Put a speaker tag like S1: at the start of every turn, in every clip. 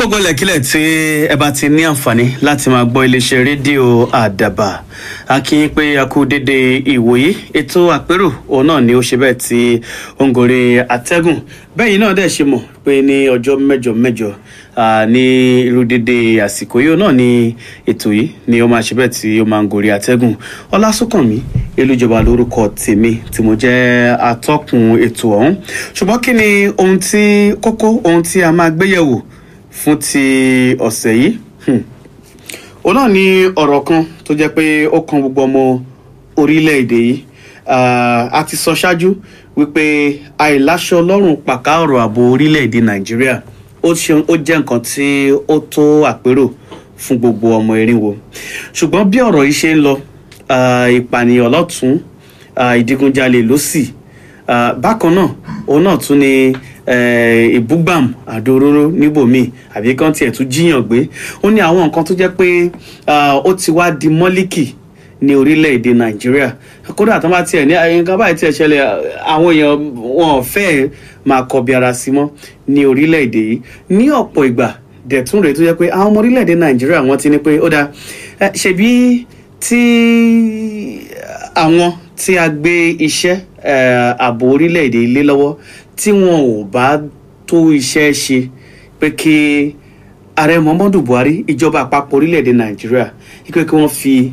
S1: gbogbo ilẹ̀kílẹ̀ tí ẹ bá ti ní àǹfààní láti máa gbọ́ iléeṣẹ́ rédíò àdàbà a kí yín pé a kú dédé ìwòyí ètò àpérò òun náà ni ó ṣe bẹ́ẹ̀ tí ó ń gorí atẹ́gùn bẹ́ẹ̀ yìí náà dẹ̀ ṣe mọ̀ pé ní ọjọ́ mẹ́jọ ní irú dédé àsìkò yìí náà ni ètò yìí ni ó máa ṣe bẹ́ẹ̀ tí ó máa ń gorí atẹ́gùn Ọlásùnkànmí Elújọba lórúkọ tèmi tí mo jẹ́ atọ́kùn ètò ọ̀hún ṣùgbọ́n kí ni ohun tí a máa gbéyẹ̀wò fún ti ọ̀sẹ̀ yìí òun náà ni ọ̀rọ̀ kan tó jẹ́ pé ó kan gbogbo ọmọ orílẹ̀-èdè yìí a ti sọ ṣáájú wípé àìláṣọ lọ́rùn pàká ọ̀rọ̀ ààbò orílẹ̀-èdè Nàìjíríà ó jẹ́ nǹkan tí ó tó àpérò fún gbogbo ọmọ Erinwo ṣùgbọ́n bí ọ̀rọ̀ yìí ṣe ń lọ ìpànìyàn lọ́tún ìdigunjalè lósì bákan náà òun náà tún ni ìbúgbàm àdóróró níbòmíì àbí kan tiẹ̀ tún jíyàn gbé ó ní àwọn nǹkan tó jẹ́ pé ó ti wá di mọ́líkì ní orílẹ̀-èdè Nàìjíríà kódà tó bá tiẹ̀ ní nǹkan báyìí tiẹ̀ ṣẹlẹ̀ àwọn èèyàn wọn ò fẹ́ máa kọbi ara sí mọ́ ní orílẹ̀-èdè yìí ní ọ̀pọ̀ ìgbà dẹ̀tún rèé tó jẹ́ pé àwọn ọmọ orílẹ̀-èdè Nàìjíríà wọ́n ti ní pé ó dáa ṣebí tí àwọn tí a gbé iṣẹ́ ààbò orílẹ̀-èdè ilé lọ́wọ́ tí wọn ò bá tó iṣẹ́ ṣe pé kí ààrẹ Muhammadu Buhari ìjọba àpapọ̀ orílẹ̀-èdè Nàìjíríà pé kí wọ́n fi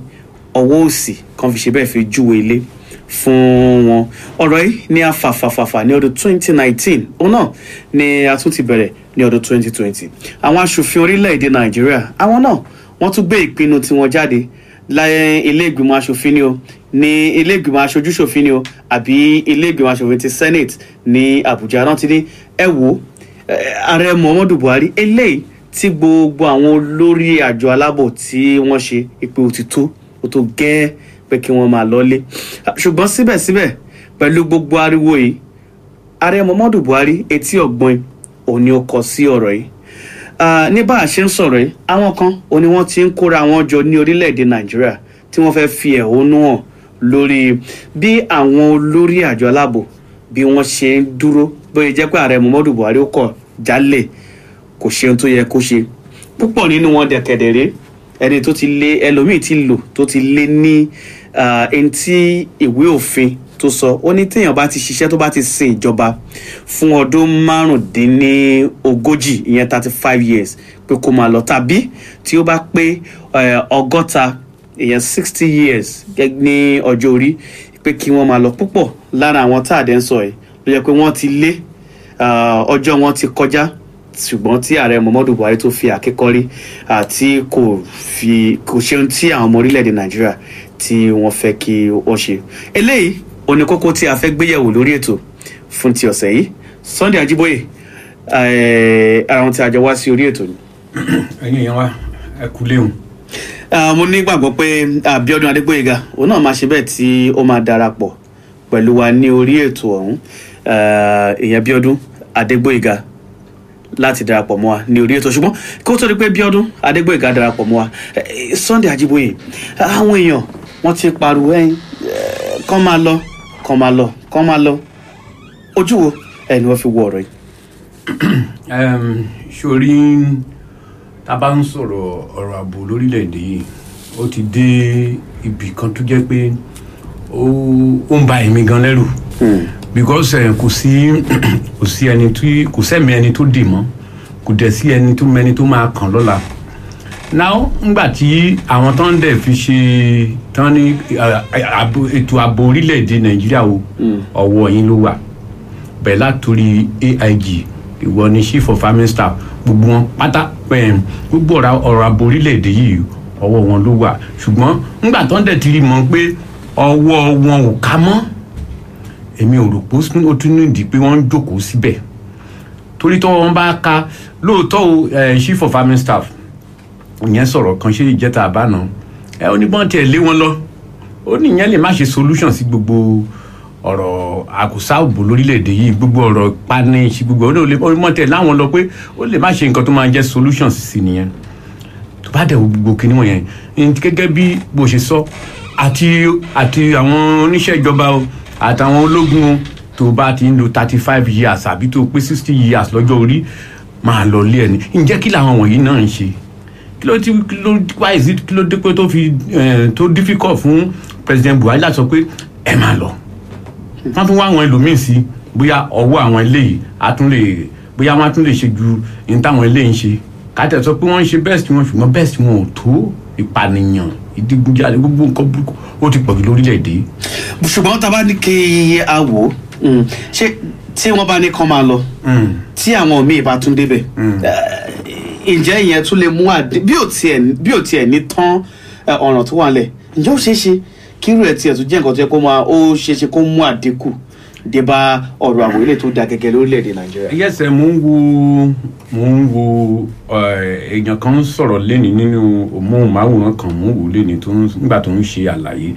S1: ọwọ́ òsì kan fi ṣe bẹ́ẹ̀ fi júwe ilé fún wọn ọ̀rọ̀ yìí ní afàfàfàfà ní ọdún 2019 òun náà ni a tún ti bẹ̀rẹ̀ ní ọdún 2020 àwọn aṣòfin orílẹ̀-èdè Nàìjíríà àwọn náà wọ́n tún gbé ìpinnu tiwọn jáde láyé ilé ìgbìmọ̀ aṣòfin ni o ní ilé ìgbìmọ̀ aṣojúṣòfin ni o àbí ilé ìgbìmọ̀ aṣòfin ti Senate ní Àbújá náà ti ní ẹ wò ààrẹ Muhammadu Buhari eléyìí tí gbogbo àwọn olórí àjọ aláàbò tí wọ́n ṣe ìpè òtítọ́ ó tó gẹ́ pé kí wọ́n máa lọ́lé ṣùgbọ́n síbẹ̀síbẹ̀ pẹ̀lú gbogbo ariwo yìí ààrẹ Muhammadu Buhari etí ọ̀gbọ́n òun ni ó kọ sí ọ̀rọ̀ yìí ní bá a ṣe ń sọ̀rọ̀ yìí àwọn kan òní wọ́n ti ń kóra wọn jọ ní orílẹ̀-èdè Nàìjíríà tí wọ́n fẹ́ fi ẹ̀hónú hàn lórí bí àwọn olórí àjọ aláàbò bí wọ́n ṣe ń dúró bóyá jẹ́ pé ààrẹ Muhammadu Buhari ó kọ̀ jálẹ̀ kò ṣe ohun tó yẹ kó ṣe púpọ̀ nínú wọn dẹ̀kẹ̀dẹ̀rẹ́ ẹni tó ti lé ẹlòmíì ti lò tó ti lé ní ẹni tí ìwé òfin tó sọ ó ní téèyàn bá ti ṣiṣẹ́ tó bá ti sin ìjọba fún ọdún 45 ìyẹn 35 years pé kó máa lọ tàbí tí ó bá pé 60 ìyẹn 60 years ní ọjọ́ orí pé kí wọ́n máa lọ púpọ̀ lára àwọn tá à dẹ́ ń sọ yìí ló yẹ pé wọ́n ti lé ọjọ́ wọn ti kọjá ṣùgbọ́n tí ààrẹ Muhammadu Buhari tó fi àkékọ́rí àti kò ṣe ohun tí àwọn ọmọ orílẹ̀-èdè Nàìjíríà tí wọ́n fẹ́ kí wọ́n ṣe eléyìí òní kókó tí a fẹ́ gbéyẹ̀wò lórí ètò fún ti ọ̀sẹ̀ yìí Sunday Ajíbóyè ara wọn tí a jọ wá sí orí ètò ni.
S2: ẹ̀yin èèyàn wa ẹ kú léhùn.
S1: mo ní gbàgbọ́ pé Abíọ́dún Adégbóyèga òun náà máa ṣe bẹ́ẹ̀ tí ó máa darapọ̀ pẹ̀lú wa ní orí ètò ọ̀hún èèyàn Abíọ́dún Adégbóyèga láti darapọ̀ mọ́ wa ní orí ètò ṣùgbọ́n kó tó di pé Abíọ́dún Adégbóyèga darapọ̀ mọ́ wa Sunday Ajíbóyè àwọn èèyàn wọ́n ti pariwo kán máa lọ ojú wo ẹni wọ́n fi wọ ọ̀rọ̀ yìí.
S2: sórí tá a bá ń sọ̀rọ̀ ọ̀rọ̀ ààbò lórílẹ̀‐èdè yìí ó ti dé ibì kan tó jẹ́ pé ó ń ba èmi gan lẹ́rù because kò sẹ́mi ẹni tó dì mọ́ kò dẹ̀ sí ẹni tó mẹ́ni tó máa kàn lọ́la now ngbà tí àwọn tó ń dẹ̀ fi ṣe tán ní ètò ààbò orílẹ̀-èdè Nàìjíríà ọwọ́ yín ló wà bẹ́ẹ̀ látòrí AIG ìwọ ni Chief of Army Staff gbogbo wọn pátá gbogbo ọ̀rọ̀ ààbò orílẹ̀-èdè yìí ọwọ́ wọn ló wà ṣùgbọ́n ngbà tó ń dẹ̀ ti rí mọ́ pé ọwọ́ wọn ò ká mọ́ èmi ò rò pé ó tún nídìí pé wọ́n ń jókòó síbẹ̀ torí tọ́wọ́ wọn bá ká lóòótọ́ Chief of Army Staff ìyẹn sọ̀rọ̀ kan ṣe ìjẹta àbáná ó ní bọ́n tiẹ̀ lé wọn lọ ó ní ìyẹn lè má ṣe solution sí gbogbo ọ̀rọ̀ àkùsà òbò lórílẹ̀‐èdè yìí gbogbo ọ̀rọ̀ panish gbogbo ó lè mọ̀ tẹ̀ láwọn lọ pé ó lè má ṣe nǹkan tó máa jẹ́ solution sí nìyẹn tó bá dẹ̀ gbogbo kinní wọ̀nyẹn gẹ́gẹ́ bí bó ṣe sọ àti àwọn oníṣẹ́ ìjọba àtàwọn ológun tó bá ti ń lo 35 years àbí tó pé 60 years lọ́jọ́ orí máa lọ lé ẹni ǹjẹ́ kí làwọn wọ̀nyí náà ń ṣe kí ló dé pé tó fi tó difficult fún president Buhari láti sọ pé ẹ máa lọ wọ́n tún wá àwọn ẹlòmíín sí bóyá ọwọ́ àwọn eléyìí bóyá wọ́n á tún lè ṣe ju ní táwọn eléyìí ń ṣe kátẹ́ sọ pé wọ́n ń ṣe best wọn ṣùgbọ́n best wọn ò tó ìpànìyàn ìdígunjalè gbogbo nǹkan burúkú ó ti pọ̀jù lórílẹ̀‐èdè.
S1: ṣùgbọ́n tá a bá ní kí a wò ó ṣé tí wọ́n bá ní kán máa lọ tí àwọn míì bá tún débẹ̀ ǹjẹ́ ìyẹn tún lè mú bí ò tiẹ̀ ní tán ọ̀ràn tó wà lẹ̀ ǹjẹ́ ó ṣeé ṣe kí irú ẹ̀ tiẹ̀ tún jẹ́ nǹkan tó yẹ kó máa ó ṣeé ṣe kó mú àdínkù dé bá ọ̀rọ̀ àwọn ilé tó da gẹ́gẹ́ lórílẹ̀‐èdè Nàìjíríà.
S2: yẹ́sẹ̀ mo ń wo èèyàn kan sọ̀rọ̀ lẹ́ni nínú móhùnmáwòrán kan mò ń wò lẹ́ni nígbà tó ń ṣe àlàyé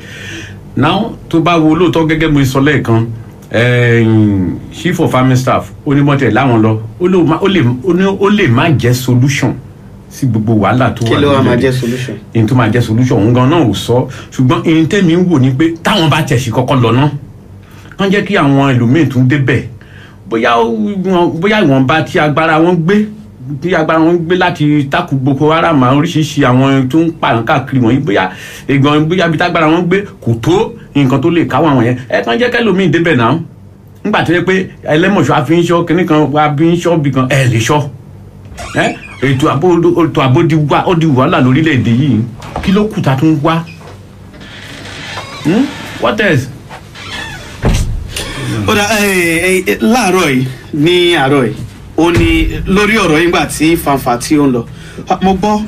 S2: náà tó bá wo lóòótọ́ gẹ́gẹ́ mo sọ lẹ́ẹ̀kan chief of army staff onímọ̀tẹ̀ láwọn lọ ó lè má jẹ́ solution sí gbogbo wàhálà tó wà
S1: kí ló wà máa jẹ́ solution.
S2: ìyẹn tó máa jẹ́ solution òun gan náà ò sọ ṣùgbọ́n ìyẹn tẹ́mi ń wò ni pé táwọn bá tẹ̀sí kọ́kọ́ lọ náà wọ́n jẹ́ kí àwọn ẹlòmíín tún débẹ̀ bóyá ìwọ̀nba tí agbára wọn gbé láti takù Boko Haram oríṣiríṣi àwọn tó ń pààyàn káàkiri wọ̀nyí bóyá bí tágbára wọn gbé kò tó nǹkan tó lè káwọn àwọn yẹn kàn jẹ́ kẹ́lòmíín débẹ̀ náà nígbà tó yẹ pé ẹlẹ́mọ̀ṣọ́ àfihàn kínní kan wá bí ń ṣọ́ bí kan lè ṣọ́ ètò ààbò di wàhálà lórílẹ̀‐èdè yìí kí ló kù tá a tún wá what else.
S1: ó dà láàárọ̀ yìí ní àárọ̀ yìí ó ní lórí ọ̀rọ̀ yìí gbà tí fanfa tí ó ń lọ mo gbọ́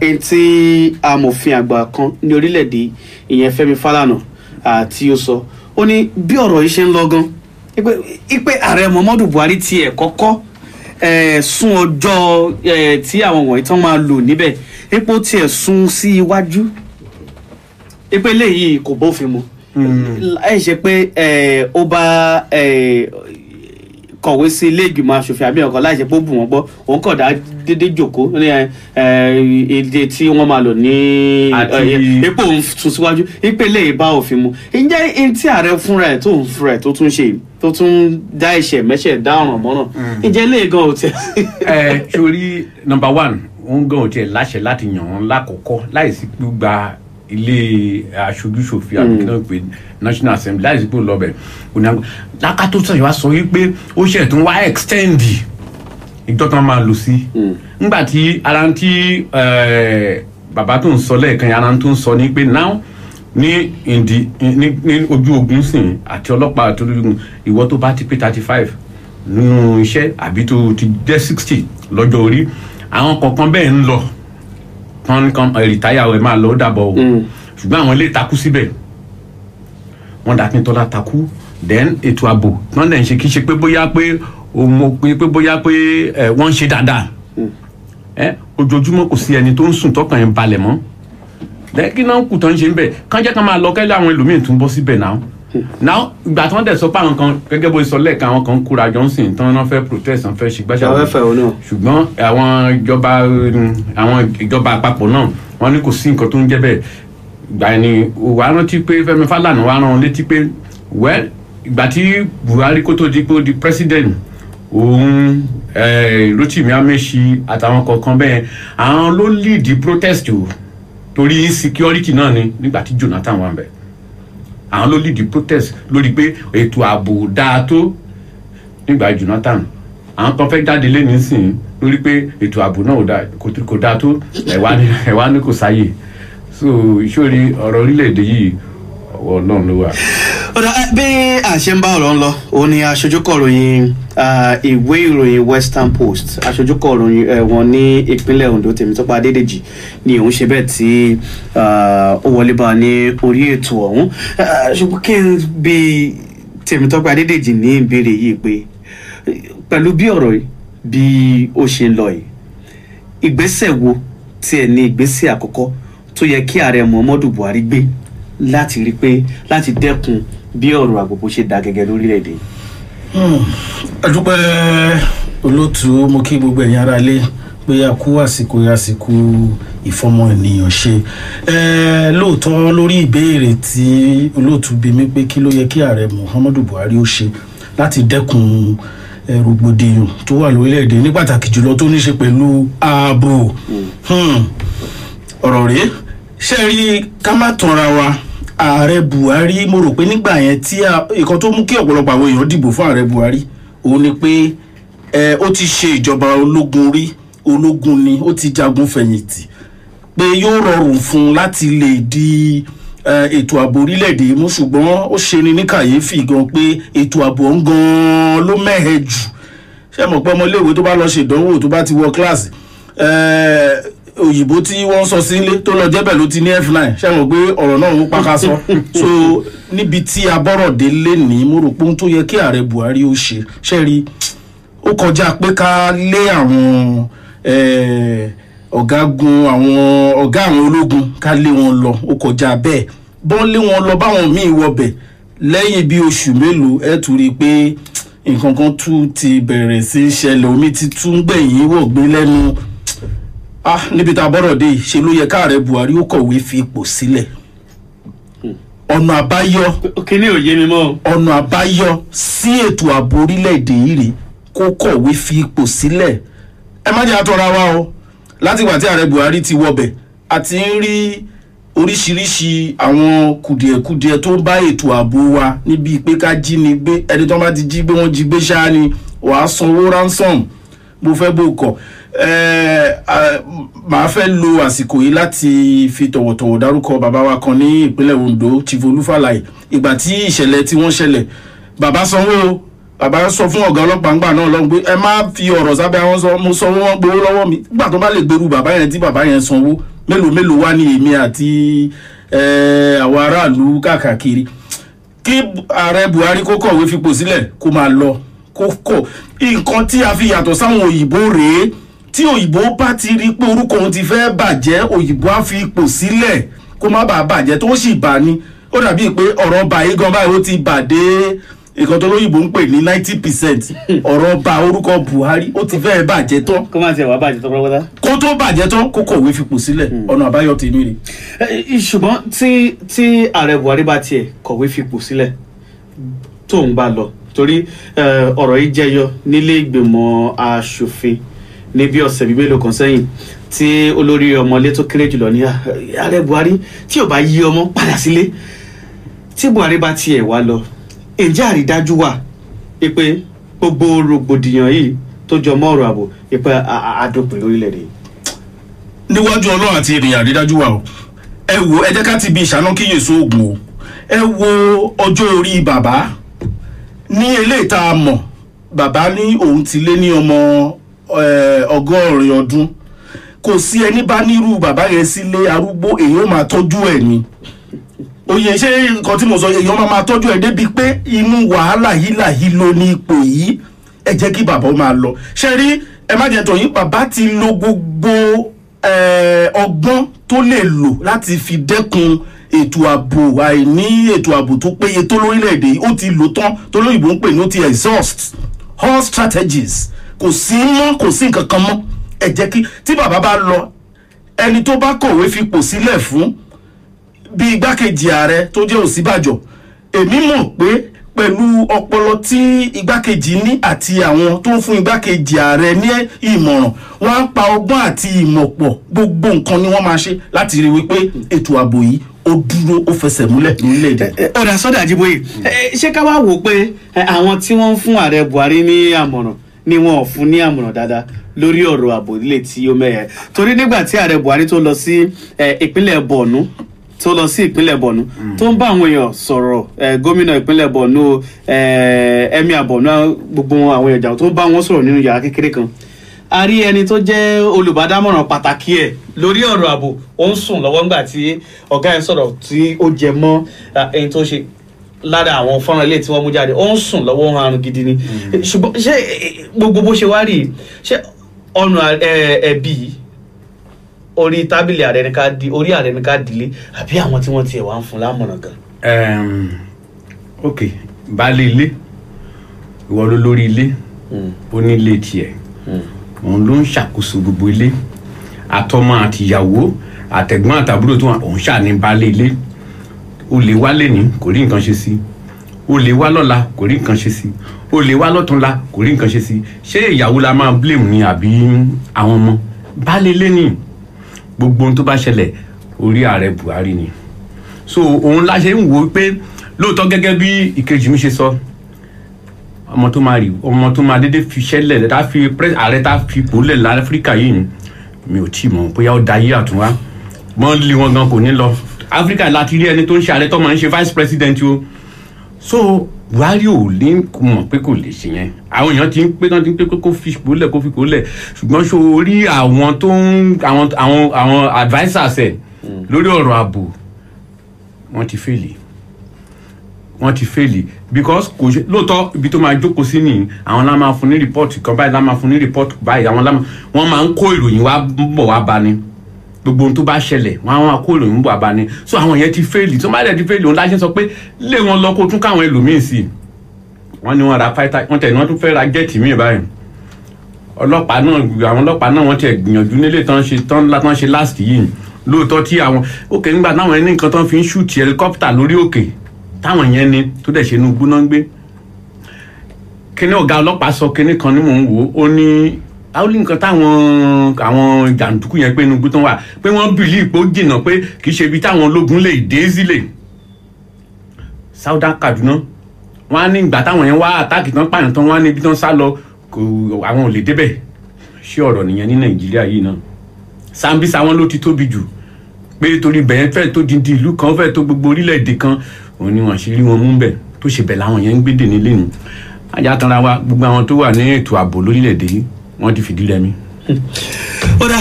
S1: èyí tí amòfin àgbà kan ní orílẹ̀-èdè ìyẹn Fẹ́mi Fálànà tí ó sọ ó ní bí ọ̀rọ̀ yìí ṣe ń lọ gan ipe ààrẹ Muhammadu Buhari tiẹ̀ kọ́kọ́ sún ọjọ́ tí àwọn wọ̀nyí tán máa lò níbẹ̀ epo tiẹ̀ sún sí iwájú ipe léyìí kò bófin mu ẹ ṣe pé ó bá kọ̀wé sí ilé ìgbìmọ̀ asòfin àbí ọ̀kan láì ṣe pé ó bù wọ́n gbọ́ òun kọ̀ dá dédé jòkó ní èdè tí wọ́n máa lò ní epo òun tún síwájú ìpele ìbá òfin mu ǹjẹ́ tí ààrẹ fúnra ẹ̀ tó tún ṣe tó tún dá ẹ̀ṣẹ̀ mẹ́ṣẹ̀ dá ọ̀ràn mọ́nà ǹjẹ́ ilé gan ò tẹ̀.
S2: sórí number one òun gan ò tiẹ̀ láṣẹ láti yàn wọ́n lákòókò láìsí gbígba ilé aṣojúṣòfin àbí kí náà pé National Assembly láìsí pé ó lọ bẹ̀ lákàtó sọ̀rọ̀ wá sọ wípé ó ṣe tún wá extend ìjọ́tàn máa lò sí nígbà tí ara tí bàbá tó ń sọ lẹ́ẹ̀kan ara tó ń sọ ní pé now ní ojú ogun sìn àti ọlọ́pàá àti ológun ìwọ tó bá ti pé 35 nínú iṣẹ́ àbí tó ti jẹ́ 60 lọ́jọ́ orí àwọn kọ̀ọ̀kan bẹ́ẹ̀ ń lọ tán kan rìtáyà ẹ̀ máa lọ ó dàbọ̀ o ṣùgbọ́n àwọn ilé takú síbẹ̀ wọ́n Akíntọ́lá takú then ètò ààbò wọ́n dẹ̀ ń ṣe kí ṣe pé bóyá pé wọ́n ń ṣe dáadáa ojoojúmọ́ kò sí ẹni tó ń sùn tọkàn ẹ̀ balẹ̀ mọ́ kí náà kù tán ń ṣe ń bẹ̀ kán jẹ́ kán máa lọ kẹ́lẹ́ àwọn ẹlòmíín tún bọ́ síbẹ̀ náà ìgbà tí wọ́n dẹ̀ sọ pé àwọn kan gẹ́gẹ́ bó sọ lẹ́ẹ̀kan àwọn kan kúra Johnson tán náà fẹ́ protest wọ́n fẹ́ ṣìgbàṣà ṣùgbọ́n àwọn ìjọba àpapọ̀ náà wọ́n ní kò sí nǹkan tó ń jẹ́ bẹ́ẹ̀ ìgbà ni wàá rántí pé Fẹ́mi Fálànà wàá rán létí pé ìgbà tí Buhari kó tó di pé ó di president òun Rotimi Amechi àtàwọn kọ̀ọ̀kan bẹ́ẹ̀ àwọn ló lead protest o torí insecurity náà ni nígbà tí Jonathan wà ń bẹ̀ àwọn ló lead protest lórí pé ètò ààbò dáa tó nígbà Jonathan àwọn kan fẹ́ jáde lé nísìnyí lórí pé ètò ààbò náà kò dáa tó ẹ̀wá ní kò sáyè so ìṣòrí ọ̀rọ̀ orílẹ̀-èdè yìí ọwọ́ Ọlọ́run ló wà.
S1: bí àṣẹ ń bá ọ̀rọ̀ ń lọ òun ni aṣojúkọ̀ròyìn ìwé ìròyìn Western Post aṣojúkọ̀ròyìn wọn ní ìpínlẹ̀ Ondo Tèmítọ́pẹ́ Adédèjì ni òun ṣe bẹ́ẹ̀ tí ó wọlé bá ní orí ètò ọ̀hún ṣùgbọ́n kí n bí Tèmítọ́pẹ́ Adédèjì ní ìbéèrè yìí pé pẹ̀lú bí ọ̀rọ̀ yìí bí ó ṣe ń lọ yìí ìgbésẹ̀ wo tí ẹ ní ìgbésẹ̀ àkọ́kọ́ tó yẹ kí ààrẹ Muhammadu Buhari gbé láti rí pé láti dẹ́kun bí ọ̀rọ̀ àgbòbò ṣe dá gẹ́gẹ́ lórílẹ̀‐èdè.
S3: adúpẹ́ olóòtú mo kí gbogbo ẹ̀yin ará ilé pé a kú àsìkò ìfọmọ ènìyàn ṣe lóòótọ́ lórí ìbéèrè tí olóòtú bi mí pé kí ló yẹ kí ààrẹ Muhammadu Buhari ó ṣe láti dẹ́kun rògbòdìyàn tó wà lórílẹ̀‐èdè ní pàtàkì jùlọ tó ní ṣe pẹ̀lú ààbò. Ọ̀rọ̀ rèé ṣe rí ká má tanra wa. Ààrẹ Buhari mo rò pé nígbà yẹn tí nǹkan tó mú kí ọ̀pọ̀lọpọ̀ àwọn èèyàn dìbò fún ààrẹ Buhari òun ni pé ó ti ṣe ìjọba ológun rí, ológun ni ó ti jagun fẹ̀yìntì, pé yóò rọrùn fún un láti lè di ètò ààbò orílẹ̀-èdè mú, ṣùgbọ́n ó ṣe ni ní kàyéfì gan pé ètò ààbò ń gan ló mẹ́hẹ̀ jù. Ṣé mọ̀ pé ọmọléèwé tó bá lọ ṣèdánwò tó bá ti wọ kíláàsì òyìnbó tí wọ́n sọ sílé tó lọ jẹ́bẹ̀ ló ti ní F9, ṣé mọ̀ pé ọ̀rọ̀ náà ń pakasọ. So níbi tí a bọ́rọ̀ dé lé ní mo rò pé ohun tó yẹ kí ààrẹ Buhari ó ṣe ṣe rí ó kọjá pé ká lé àwọn ọ̀gá àwọn ológun ká lé wọn lọ, ó kọjá bẹ́ẹ̀. Bọ́n lé wọn lọ báwọn míì wọbẹ̀ lẹ́yìn bí oṣù mélòó ẹ̀ tún rí i pé nǹkan kan tún ti bẹ̀rẹ̀ sí í ṣẹlẹ̀, omi ti tún gbẹ̀yìn wọ̀gbé lẹ́nu. Níbi tá a bọ́rọ̀ dé ṣe ló yẹ káàrẹ Buhari ó kọ̀wé fi ipò sílẹ̀. Ọ̀nà àbáyọ
S1: kíní ò yé mi mọ́.
S3: Ọ̀nà àbáyọ sí ètò ààbò orílẹ̀-èdè yìí rèé kó kọ̀wé fi ipò sílẹ̀. Ẹ má jẹ́ àtọ́ra wa o, láti ìgbà tí ààrẹ Buhari ti wọbẹ̀ àti ń rí oríṣiríṣi àwọn kùdìẹ̀kudiẹ tó ń bá ètò ààbò wa níbi pé ká jí ni gbé, ẹni tó bá ti jí gbé wọ́n jí gbé ṣáá ni wàá sanwó ransom bó fẹ́ bó kọ̀. Màá fẹ́ lo àsìkò yìí láti fi tọ̀wọ̀tọ̀wọ̀ dárúkọ bàbá wa kan ní ìpínlẹ̀ Ondo, Chief Olúfàlàyé. Ìgbà tí ìṣẹ̀lẹ̀ tí wọ́n ṣẹlẹ̀ bàbá sanwó, bàbá sọ fún ọ̀gá ọlọ́pàá ńgbà náà lọ́hùn pé ẹ má fi ọ̀rọ̀ sábẹ́ àwọn sọ, mo sanwó wọn gbowó lọ́wọ́ mi. Nígbà tó bá lè gbèrú bàbá yẹn tí bàbá yẹn sanwó, mélòó wá ní èmi àti àwọn aráàlú káàkiri. Kí ààrẹ Buhari kó kọ̀wé fipò sílẹ̀ kó máa lọ kó kọ̀. Nǹkan tí a fi yàtọ̀ sáwọn òyìnbó rèé, tí òyìnbó bá ti rí pé orúkọ òun ti fẹ́ bàjẹ́, òyìnbó á fi ipò sílẹ̀ kó má bàa bàjẹ́, tó sì bà ní. Ó dàbí pé ọ̀rọ̀ báyìí gan báyìí ó ti bàdé nǹkan tó lóyìnbó ń pè ní 90%. Ọ̀rọ̀ ba orúkọ Buhari ó ti fẹ́ bàjẹ́ tán.
S1: Kó má ti wá bàjẹ́ tán pátápátá.
S3: Kó tó bàjẹ́ tán kó kọ̀wé fipò sílẹ̀. Ọ̀nà àbáyọ tèmi rè.
S1: Ṣùgbọ́n tí ààrẹ Buhari bá tiẹ̀ kọ̀wé fipò sílẹ̀ tóun bá lọ, torí ọ̀rọ̀ yìí jẹyọ nílé ìgbìmọ̀ aṣòfin ní bí ọ̀sẹ̀ bíi mélòó kan sẹ́yìn, tí olórí ọmọlé tó kéré jùlọ ní ààrẹ Buhari tí ò bá yí ọmọ padà sílé, tí Buhari bá tiẹ̀ wá lọ, ǹjẹ́ àrídájú wà pé gbogbo rògbòdìyàn yìí tó jọ mọ́ ọ̀rọ̀ ààbò pé àdópin lórílẹ̀‐èdè yìí?
S3: Níwájú Ọlọ́run àti ènìyàn àrídájú wà o. Ẹ wo, ẹ jẹ́ ká ti bí ìṣáná kíyèsí oògùn o. Ẹ wo ọjọ́ orí bàbá ní eléyìí tá a mọ̀, bàbá ní òun ti lé ní ọmọ 100 ọdún. Kò sí ẹni bá nírú bàbá yẹn sílé arúgbó, èèyàn máa tọ́jú ẹ̀ ni. Oyè ṣé nǹkan tí mo sọ, èèyàn máa tọ́jú ẹ̀ débi pé inú wàhálà hílàhílo ní ipò yìí. Ẹ jẹ́ kí bàbá máa lọ. Ṣé rí, ẹ má jẹ́ tọ̀yìn, bàbá ti lo gbogbo ọgbọ́n tó lè lò láti fi dẹ́kun ètò ààbò, àìní ètò ààbò tó péye tó lórílẹ̀‐èdè yìí. Ó ti lò tán, tó lóyìnbó ń pè ní ó ti exhaust all strategies. Kò sí mọ́, kò sí nǹkan kan mọ́. Ẹ jẹ́ kí tí bàbá bá lọ, ẹni tó bá kọ̀wé fipò sílẹ̀ fún bí igbákejì ààrẹ tó jẹ́ Ọ̀ṣínbàjò, èmi mọ̀ pé pẹ̀lú ọpọlọ tí igbákejì ní àti àwọn tó ń fún igbákejì ààrẹ ní ìmọ̀ràn, wọ́n á pa ọgbọ́n àti ìmọ̀ pọ̀, gbogbo nǹkan ni wọ́n máa ṣe láti rí wípé ètò ààbò yìí ó dúró, ó fẹsẹ̀ múlẹ̀ lórílẹ̀‐èdè.
S1: Ọ̀dà Sunday Ajíbóyè, ṣé ká wá wò pé àwọn tí wọ́n ń fún ààrẹ Buhari ní àmọ̀ràn ni wọn ò fún ní àmọ̀ràn dáadáa lórí ọ̀rọ̀ ààbò ilé tí ó mẹ́yẹ? Torí nígbà tí ààrẹ Buhari tó lọ sí ìpínlẹ̀ Borno tó ń bá àwọn èèyàn sọ̀rọ̀, gómìnà ìpínlẹ̀ Borno, emir Borno, gbogbo àwọn èèyàn tó ń bá wọn sọ̀rọ̀ nínú yàrá kékeré kan, a rí ẹni tó jẹ́ olùbádámọ̀ràn pàtàkì ẹ̀ lórí ọ̀rọ̀ ààbò, ó ń sùn lọ́wọ́ ńgbà tí ọ̀gá ẹ̀ sọ̀rọ̀ tí ó jẹ mọ́ ẹni tó ṣe lára àwọn fọ́nrán ilé tí wọ́n mú jáde, ó ń sùn lọ́wọ́ ń harun gidi ni. Ṣùgbọ́n ṣé gbogbo bó ṣe wá rí, ṣé ọ̀nà ẹ̀bí orí tábìlì ààrẹ ní ká di, orí ààrẹ ní ká dìlé, àbí àwọn tí wọ́n tiẹ̀ wá ń fún lámọ̀ràn gan?
S2: Ok, baálé ilé, ìwọ ló lórí ilé, ó ní ilé tiẹ̀, òun ló ń ṣàkóso gbogbo ilé, àtọmọ àtìyàwó àtẹ̀gbọ́n àtàbúrò tó wà, òun ṣáà ní baálé ilé. O lè wá lẹ́ni kò rí nǹkan ṣe sí, o lè wá lọ́la kò rí nǹkan ṣe sí, o lè wá lọ́túnla kò rí nǹkan ṣe sí ṣé ìyàwó la máa blame ni àbí àwọn ọmọ baálé ilé ni gbogbo ohun tó bá ṣẹlẹ̀ orí ààrẹ Buhari ni so òun la ṣe ń wò pé lóòótọ́ gẹ́gẹ́ bí ìkejì mi ṣe sọ ọmọ tó máa dédé fi ṣẹlẹ̀ tá fi ààrẹ tá fi pòlẹ̀ láfíríkà yìí mi ò tí mọ̀ bóyá ó dayé àtúnwá wọ́n lé wọn gan kò ní lọ áfíríkà láti rí ẹni tó ń ṣe ààrẹ tó máa ń ṣe vice president o so Buhari ò lè mọ̀ pé kò lè ṣe yẹn àwọn èèyàn ti ń pé kó fi pòlẹ̀ ṣùgbọ́n ṣo orí àwọn tó ń àwọn advisers ẹ̀ lórí ọ̀rọ̀ ààbò wọ́n ti fèlè because kò ṣe lóòótọ́ ibi tó máa jókòó sí ni àwọn la máa fún ní report kan báyìí la máa fún ní report báyìí wọ́n máa ń kó ìròyìn wá bọ̀ wá bá ni gbogbo ohun tó bá ṣẹlẹ̀ wọ́n á máa kó ìròyìn bọ̀ wá bá ni so àwọn yẹn ti fèlè tó máa dẹ̀ ti fèlè òun láṣẹ sọ pé lé wọn lọ kó tún káwọn ẹlòmíín sí wọ́n ní wọ́n ra fighter wọ́n tẹ̀ ní wọ́n tún fẹ́ ra jẹ́ẹ̀tì míì báyìí àwọn ọlọ́pàá náà wọ́n tẹ̀ gbìyànjú nílé tán ṣe last yìí lóòótọ́ tí àwọn òkè nígbà táwọn ẹni nǹkan tán fi ń ṣùtì helicopter lórí òkè táwọn yẹn ni tó dẹ̀ ṣe inú gbóná gbé kíní ọ̀gá ọlọ́pàá sọ kíní kan ní mò ń wò ó ní àwọn nǹkan àwọn jàǹdùkú yẹn pé inú gbóná wà pé wọ́n bìlí pé ó jìnnà pé kì í ṣe ibi táwọn ológun lè dé sílẹ̀ Southern Kaduna wọ́n á ní ìgbà táwọn yẹn wá àtàkì tán pààyàn tán wọ́n á ní ibi tán sá lọ àwọn ò lè débẹ̀ ṣé ọ̀rọ̀ nìyẹn ní Nàìjíríà yìí náà Sambisa wọn ló ti tóbi jù pé torí bẹ̀yẹn fẹ́ tó di ìlú kan fẹ́ tó gbogbo orílẹ̀-èdè kan òun ni wọ́n ṣe rí wọn mú bẹ̀ tó ṣe bẹ̀ láwọn yẹn ń gbédè nílé ni ajá tanra wa gbogbo àwọn tó wà ní ètò ààbò lórílẹ̀-èdè yìí wọ́n ti fìdí rẹmi.
S1: ó dá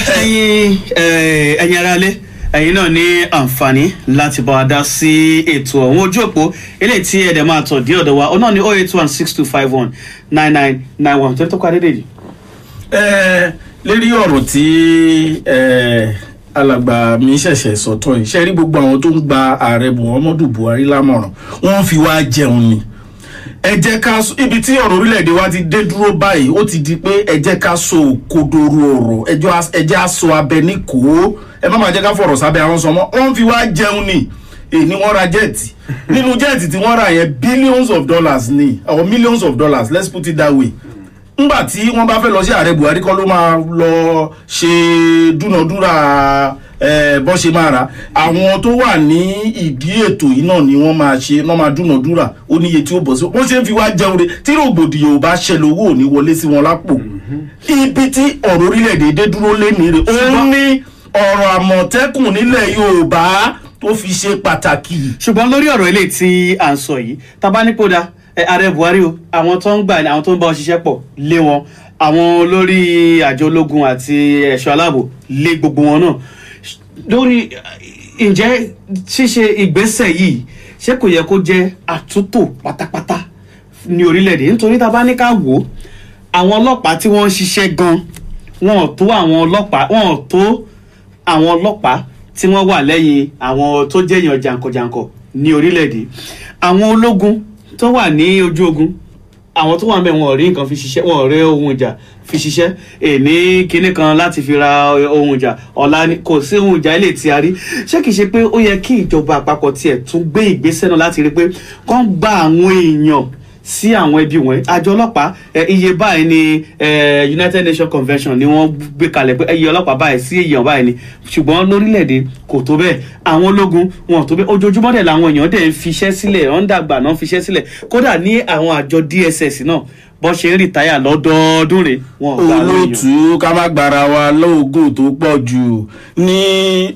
S1: ẹ̀yin aráalé ẹ̀yin náà ní àǹfààní láti bá wa dá sí ètò ọ̀hún ojú òpó eléyìí tí ẹ̀dẹ̀ máa tọ̀ dé ọ̀dọ̀ wa ọ̀nà ní 08162519991 tó tó kọ́ adédèjì.
S3: lérí ọ̀rọ̀ tí alàgbà mi ṣẹ̀ṣẹ̀ sọ̀tọ̀ yìí ṣe rí gbogbo àwọn tó ń gba ààrẹ Muhammadu Buhari lámọ̀ràn wọ́n fi wá jẹun ni ẹ jẹ́ ká ibi tí ọ̀rọ̀ orílẹ̀-èdè wa ti dé dúró báyìí ó ti di pé ẹ jẹ́ ká so òkodoro ọ̀rọ̀ ẹ jẹ́ á so abẹ ní kò ó ẹ má máa jẹ́ ká fọ̀rọ̀ sábẹ́ àwọn sọmọ wọ́n fi wá jẹun ni èyí wọ́n ra jẹ́ẹ̀tì nínú jẹ́ẹ̀tì tí wọ́n ra yẹn billions of dollars ni or millions of dollars let's put it that way ngbà tí wọ́n bá fẹ́ lọ sí ààrẹ Buhari kọ́ ló máa lọ ṣe dúnàdúrà bọ́n ṣe máa ra àwọn tó wà ní ìdí ètò yìí náà ni wọ́n máa dúnàdúrà ó níye tí ó bọ̀ sí wọ́n ṣe ń fi wá jẹun re tí rògbòdìyàn ò bá ṣẹlẹ̀ owó ò ní wọlé sí wọn lápò ibi tí ọ̀rọ̀ orílẹ̀-èdè dé dúró lé ní rè òun ní ọ̀rọ̀ Àmọ̀tẹ́kùn nílẹ̀ Yorùbá tó fi ṣe pàtàkì.
S1: ṣùgbọ́n lórí ọ̀rọ̀ ilé tí à ń sọ yìí tabanípòdà ààrẹ Buhari o àwọn tó ń gbà àwọn tó ń bá ọ ṣiṣẹ́ pọ̀ lé wọn àwọn olórí àjọ ológun àti ẹ̀ṣọ́ aláàbò lé gbogbo wọn náà lórí ǹjẹ́ ṣíṣe ìgbésẹ̀ yìí ṣé kò yẹ kó jẹ́ àtúntò pátápátá ní orílẹ̀-èdè nítorí tá a bá ní ká wò ó àwọn ọlọ́pàá tí wọ́n ń ṣiṣẹ́ gan wọn ò tó àwọn ọlọ́pàá tí wọ́n wà lẹ́yìn àwọn tó jẹ́yàn jàǹkànjàǹkàn ní orílẹ̀-èdè àwọn ológun tó wà ní ojú ogun àwọn tó wà ńbẹ̀ wọn ò rí nǹkan fi ṣiṣẹ́ wọn ò rí ohun ìjà fi ṣiṣẹ́ ní kinní kan láti fi ra ohun ìjà ọ̀la kò sí ohun ìjà ilé tí a rí ṣé kìí ṣe pé ó yẹ kí ìjọba àpapọ̀ tiẹ̀ tún gbé ìgbésẹ̀ náà láti rí pé kán gba àwọn èèyàn sí àwọn ẹbí wọn àjọ ọlọ́pàá iye báyìí ni United Nations Convention ni wọ́n gbé kalẹ̀ pé iye ọlọ́pàá báyìí sí èèyàn báyìí ni ṣùgbọ́n lórílẹ̀‐èdè kò tó bẹ́ẹ̀ àwọn ológun wọn tó bẹ́ẹ̀ ojoojúmọ́ dẹ̀ làwọn èèyàn dẹ̀ ń fiṣẹ́ sílẹ̀ wọ́n ń dàgbà náà fiṣẹ́ sílẹ̀ kódà ní àwọn àjọ DSS náà bọ́ ṣe ń rìtáyà lọ́dọọdún rẹ̀ wọn ò gbà lóyún.
S3: olóòtú ká má gbára wa lóògùn tó pọ̀ jù ní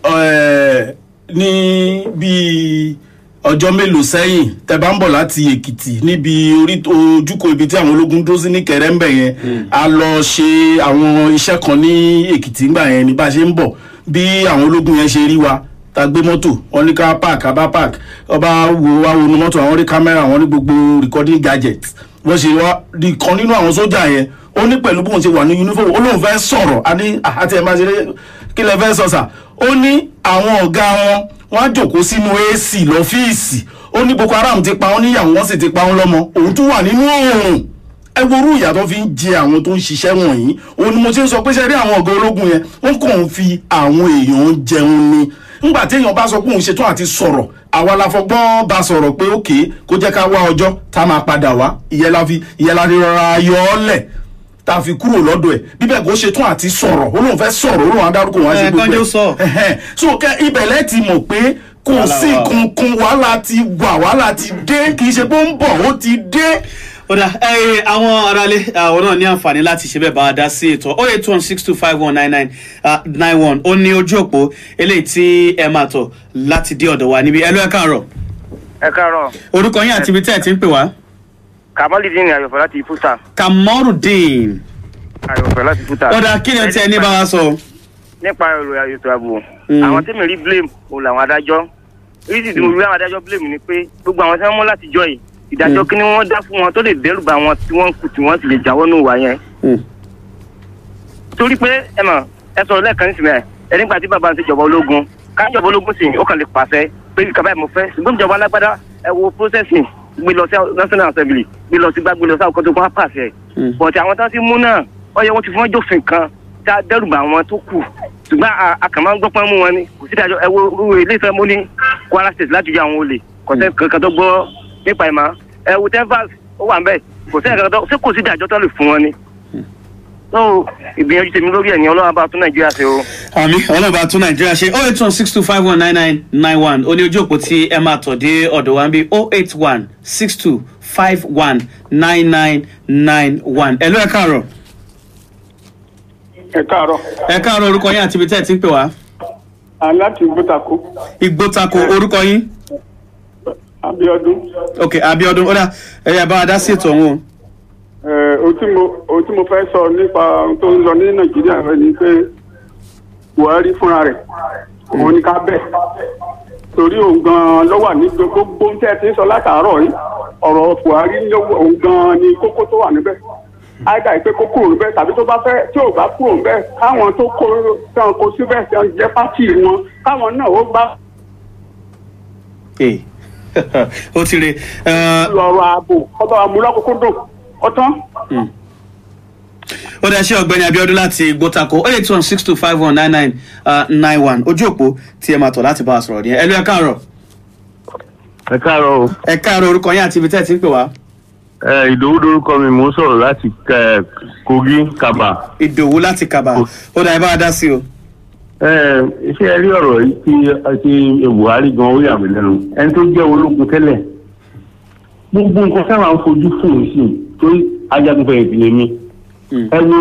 S3: bíi ọjọ́ mélòó sẹ́yìn tẹ́ bá ń bọ̀ láti Èkìtì níbi ojúkò ibi tí àwọn ológun dúró sí ní Kẹrẹ́mbẹ̀ yẹn a lọ ṣe àwọn iṣẹ́ kan ní Èkìtì ńgbà yẹn ní bá ṣe ń bọ̀ bí àwọn ológun yẹn ṣe rí wa ta gbé mọ́tò wọn ní ká park abá park ọba wo wá wọnú mọ́tò àwọn rí kámẹ́rà wọn ní gbogbo recording gadget wọ́n ṣe wá di kan nínú àwọn sójà yẹn ó ní pẹ̀lú bóun ṣe wà ní uniform ó lóun fẹ́ sọ̀rọ̀ àti ẹ̀ máa ṣe kí lẹ fẹ́ sọ sà ó ní àwọn ọ̀gá wọn á jòkó sínú AC lọ́fíìsì ó ní Boko Haram ti pa wọn níyàwó wọn sì ti pa wọn lọ́mọ òun tún wà nínú oòrùn ẹ wo orú ìyà tó fi ń jẹ àwọn tó ń ṣiṣẹ́ wọ̀nyí òun ni mo ti ń sọ pé ṣe rí àwọn ọ̀gá ológun yẹn wọ́n kàn ń fi àwọn èèyàn jẹun ni nígbà tí èèyàn bá sọ pé òun ṣetán àti sọ̀rọ̀ àwa la fọgbọ́n bá sọ̀rọ̀ pé òkè kó jẹ́ ká wá ọjọ́ tá a máa padà wá ìyẹn la fi rọra yọ ọ́ lẹ̀ tá a fi kúrò lọ́dọ̀ ẹ̀ bíbẹ̀ kó ṣetán àti sọ̀rọ̀ ó lóun fẹ́ sọ̀rọ̀ ó lóun adárúkọ wọn ṣe gbogbo ẹ̀ so kẹ́ ibẹ̀lẹ́ ti mọ̀ pé kò sí kunkun wàhálà ti wà wàhálà ti dé kì í ṣe pé ó ń bọ̀ ó ti dé.
S1: ó dà àwọn aráalé àwọn náà ní àǹfààní láti ṣe bẹ́ẹ̀ bá a dá sí ètò 08162519991 ó ní ojú òpó eléyìí tí ẹ máa tọ̀ láti dé ọ̀dọ̀ wa níbi ẹ káàárọ̀.
S4: ẹ káàárọ̀.
S1: orúkọ yín àti ibi tẹ́ ẹ ti ń pè wá.
S4: Kamaludin Ayọ̀fẹ́ láti Fúta.
S1: Kamaludin
S4: Ayọ̀fẹ́ láti Fúta.
S1: ó dà kí ni ẹ ti ẹ ní bá wa sọ.
S4: nípa ọ̀rọ̀ ètò ààbò àwọn tí mi rí blame òun làwọn adájọ́ rísì tí mo rí àwọn adájọ́ blame ni pé gbogbo àwọn tí wọ́n mú láti jọ yìí ìdájọ́ kí ni wọ́n dá fún wọn tó lè dẹ́rù bá wọn tí wọ́n kù tí wọ́n sì lè jáwọ́ nù wá yẹn. torí pé ẹ mọ̀ ẹ sọ̀rọ̀ lẹ́ẹ̀kan nísìnyí ẹ nígbà tí bàbá ń ṣe ìjọba ológun kájọba ológun sì ó kàn lè pàṣẹ pé kàbáyé mo fẹ́ ṣùgbọ́n ìjọba alágbádá ẹ wo processing gbé lọ sí national assembly gbé lọ sí gbàgbé lọ sí àkókò tó kọ́ pàṣẹ but àwọn tó ti mú náà ó yẹ wọ́n ti fún wọn jófin kan tá a dẹ́rù bá wọn tó kù ṣùgbọ́n àkàmọ́ gbọ́ pọ́n mú wọn ni kò sí ìdájọ́ ẹ wo ilé ìfẹ́ mú ní Kwara State láti yọ àwọn olè kò sẹ́ kankan tó gbọ́ nípa ìmọ̀ ẹ wo Texas ó wà ń bẹ̀ kò sẹ́ kankan tó ṣé kò sí ìdájọ́ tó lè fún wọn ni. so ìgbìyànjú tèmi lórí ẹ̀yìn Ọlọ́run bá tún Nàìjíríà ṣe o.
S1: àmì Ọlọ́run bá tún Nàìjíríà ṣe 08162519991 ó ní ojú òpó tí ẹ máa tọ̀ dé ọ̀dọ̀ wa ń bí 08162519991 ẹ káàárọ̀.
S5: ẹ káàárọ̀.
S1: ẹ káàárọ̀ orúkọ yín àti ibi tẹ́ ẹ ti ń pè wá.
S5: láti Ìgbótako.
S1: Ìgbótako orúkọ yín.
S5: Abíọ́dún.
S1: ok Abíọ́dún ó dà ẹ̀yà bá a dá sí ètò ọ̀hún.
S5: ohun tí mo fẹ́ sọ nípa ohun tó ń lọ ní Nàìjíríà rẹ ni pé Buhari fúnra rẹ̀ òun ni ká bẹ̀ torí òun gan-an ló wà ní gbogbo ohun tẹ́ ẹ ti ń sọ látàárọ̀ yìí ọ̀rọ̀ Buhari òun gan-an ni kókó tó wà níbẹ̀ àìdá ìpè kó kúrò níbẹ̀ tàbí tó bá fẹ́ tí ò bá kúrò níbẹ̀ káwọn tó kó síbẹ̀ tí wọ́n jẹ́ pátì wọn káwọn náà ó bá.
S1: ó ti re.
S5: lọ́rọ̀ ààbò ọba amúlọ́kókó dùn ọtán.
S1: ó dá ṣe ọ̀gbẹ́ni Abíọ́dún láti Ìgbótako 08162519991 ojú òpó tí ẹ máa tọ̀ láti bá a sọ̀rọ̀ ní ẹ káàárọ̀.
S6: ẹ káàárọ̀ o.
S1: ẹ káàárọ̀ orúkọ yín àti ibi tẹ́ ẹ ti ń pè wá.
S6: Ìdòwú lórúkọ mi mò ń sọ̀rọ̀ láti Kogi Kaba.
S1: Ìdòwú láti Kaba ó dá ẹ bá a dá sí o.
S6: Iṣẹ́ rí ọ̀rọ̀ yìí tí Buhari gan ó yà mí lẹ́nu ẹni tó jẹ́ ológun tẹ́lẹ̀ gbogbo nǹkan sábà ń fojú fún un sí torí ajagunfẹ̀yìntì lè mi ẹ wo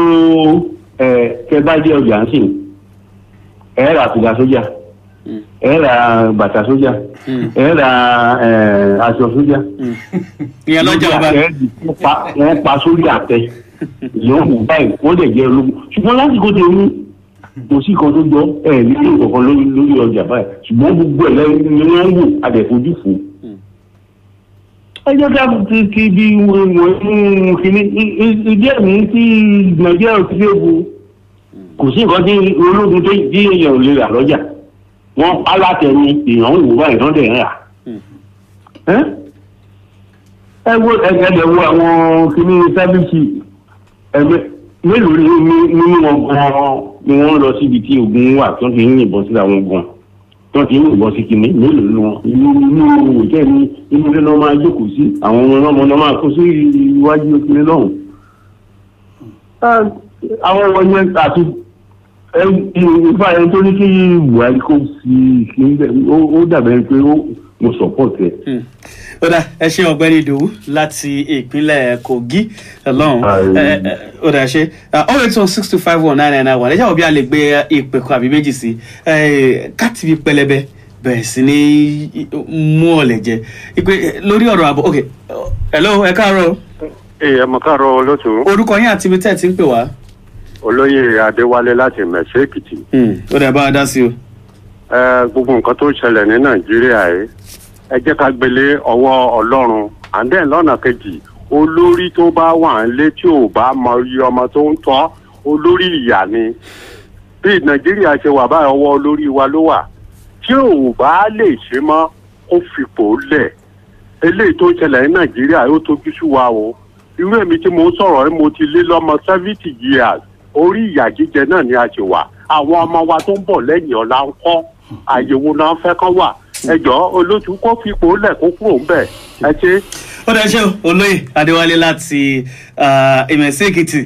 S6: kẹ bá jẹ́ ọjà ń sìn ẹ rà àtùgà sójà ẹ ra bàtà sójà ẹ ra aṣọ sójà
S1: ìyẹn lọ́jà ọba
S6: ẹ pa sórí àtẹ ìyẹn kò báyìí wọ́n lè jẹ́ ológun ṣùgbọ́n lásìkò tó ní kò sí kan tó gbọ́ ẹ nílò kankan lórí ọjà báyìí ṣùgbọ́n gbogbo ẹ̀ lẹ́yìn ni wọ́n ń wò adẹ̀fojú fún ẹ jẹ́ ká ti bí wọ́n kíní ìdí ẹ̀mí tí Nàìjíríà ti fẹ́ bu kò sí nǹkan tí ológun tí èèyàn ò lè rà lọ́jà wọ́n alátẹ̀ni èèyàn ń wò báyìí náà dẹ̀ ń rà. ẹ wo ẹgbẹ́ wo àwọn kíní sábìsì ẹgbẹ́ mélòó nínú wọn gan-an ni wọ́n lọ síbi tí ogun wà tó ti ń yìnbọn sí àwọn ogun tó ti ń yìnbọn sí kíní mélòó nínú wọn inú òjẹ́ ní inú ilé náà máa jókòó sí àwọn ọmọ náà máa kó sí iwájú ìpínlẹ̀ lọ́hùn. àwọn ọmọ yẹn àti ìfà ẹni tó ní kí Buhari kó fi ìpínlẹ̀ ó dàbẹ̀ pé mo support ẹ.
S1: ó dà ẹ ṣe ọ̀gbẹ́ni Ìdòwú láti ìpínlẹ̀ Kogi lọ́hùn ó dà ṣe 08162519991 ẹ jáwọ́ bí a lè gbé ìpè kan àbí méjì sí káàtì bí pẹlẹbẹ bẹ̀rẹ̀ sí ní mú ọ̀lẹ̀ jẹ ìpè lórí ọ̀rọ̀ ààbò ok hello ẹ káàárọ̀.
S7: ẹ mọ káàárọ̀ olóòtú.
S1: orúkọ yín àti ibi tẹ́ ẹ ti ń pè wá.
S7: Olóyè Adéwálé láti Mẹ̀sẹ̀ Èkìtì.
S1: ó dà bá a dá sí o.
S7: Gbogbo nǹkan tó ṣẹlẹ̀ ní Nàìjíríà yìí ẹ jẹ́ ká gbélé ọwọ́ Ọlọ́run and then lọ́nà kejì olórí tó bá wà nílé tí ò bá mọ iye ọmọ tó ń tọ́ olórí ìyà ni bí Nàìjíríà ṣe wà báyìí ọwọ́ olórí wa ló wà tí ò bá lè ṣe mọ́ ó fipò lẹ̀ eléyìí tó ṣẹlẹ̀ ní Nàìjíríà yóò tójú sí wa o irú èmi tí mo ń sọ̀rọ̀ ẹ́ mo ti lé lọ́mọ 70 years orí ìyà jíjẹ náà ni a ṣe wà àwọn ọmọ wa tó ń bọ̀ lẹ́yìn ọ̀la ń kọ́ àyẹ̀wò náà fẹ́ kán wà ẹjọ́ olótú kó fipò lẹ̀ kó kúrò ń bẹ̀ ẹ ṣe.
S1: ó dá ṣe olóyè adéwálé láti ìmẹ̀sí èkìtì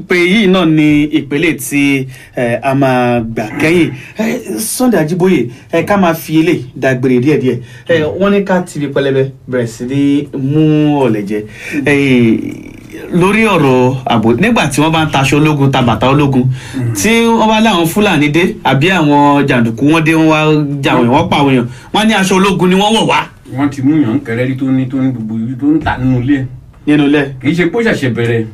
S1: pé yìí náà ni ìpele tí a máa gbà kẹ́yìn Sunday Ajíbóyè ká máa fi ilé dágbére díẹ̀díẹ̀ wọ́n ní ká tìbí pẹlẹbẹ bẹ̀rẹ̀ sí ní mú ọ̀lẹ̀ jẹ lórí ọ̀rọ̀ ààbò nígbà tí wọ́n bá ń taṣọ ológun ta bàtà ológun tí wọ́n bá láwọn fúlàní dé àbí àwọn jàǹdùkú wọ́n dé wọ́n wá jàwọn èèyàn wọ́n pa àwọn èèyàn wọ́n ní aṣọ ológun ni wọ́n wọ̀ wá.
S2: wọ́n ti mú yàn kẹrẹ́rí tó ní gbogbo ibi tó ń ta nínú ilé.
S1: nínú ilé.
S2: kì í ṣe pé ó ṣẹ̀ṣẹ̀ bẹ̀rẹ̀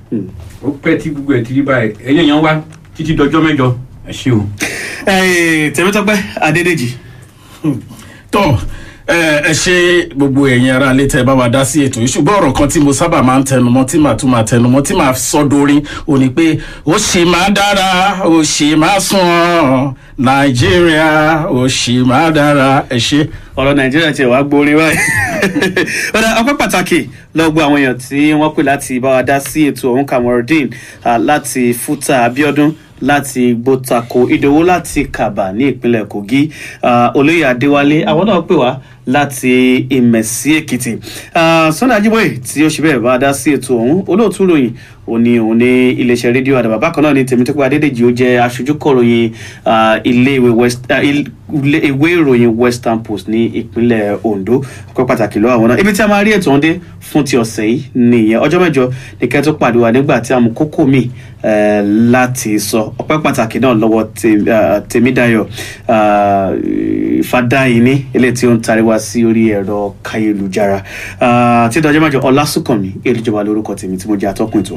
S2: ó pẹ́ tí gbogbo ẹ̀ ti rí báyìí ẹ̀yìn yẹn wá títí dọjọ́ mẹ́jọ ẹ ṣé o.
S1: Tèmítọ́pẹ́ Adédèjì.
S3: tọ́ ẹ ṣe gbogbo ẹ̀yin ará ilé tẹ́ bá wa dá sí ètò yìí ṣùgbọ́n ọ̀rọ̀ kan tí mo sábà máa ń tẹnumọ́ tí màá tún máa tẹnumọ́ tí màá sọ dorin ò ní pé ó ṣì máa dára ó ṣì máa sùn Nàìjíríà ó ṣì máa dára ẹ ṣe.
S1: ọ̀rọ̀ Nàìjíríà ti wá gbórin báyìí. ọpẹ́ pàtàkì lọ́gbọ́ àwọn èèyàn tí wọ́n pè láti bá wa dá sí ètò ọ̀hún Kamorudeen láti Fúta Abíọ́dún láti Gbótako Ìdòwú láti Kàbà ní ìpínlẹ̀ Kogi olóyè Adéwálé àwọn náà pè wá láti Ìmẹ̀sí Èkìtì Sunday Ajíbóyè tí ó ṣe bẹ́ẹ̀ bá dá sí ètò ọ̀hún olóòtú ròyìn òun ní iléeṣẹ́ rédíò Àdàbà bákan náà ní Tèmítọ́pẹ́ Adédèjì ó jẹ́ aṣojú kọ̀ròyìn ìwé ìròyìn Western Post ní ìpínlẹ̀ Ondo ọpẹ́ pàtàkì lọ́wọ́ àwọn náà ibi tí a máa rí ètò ọ̀hún dé fún ti ọ̀sẹ̀ yìí nìyẹn ọjọ́ mẹ́jọ ní kẹ́ tó pàdé wa nígbà tí a mú kókó mi láti sọ ọpẹ́ pàtàkì náà lọ́wọ́ Tèmídayọ̀ Fádáyìní eléyìí tí ó ń tarí wá sí orí ẹ̀rọ káyélujára tí ọjọ́ mẹ́jọ Ọlásùnkànmí Èlùjọba lórúkọ tèmi tí mo jẹ́ atọ́kùn ètò.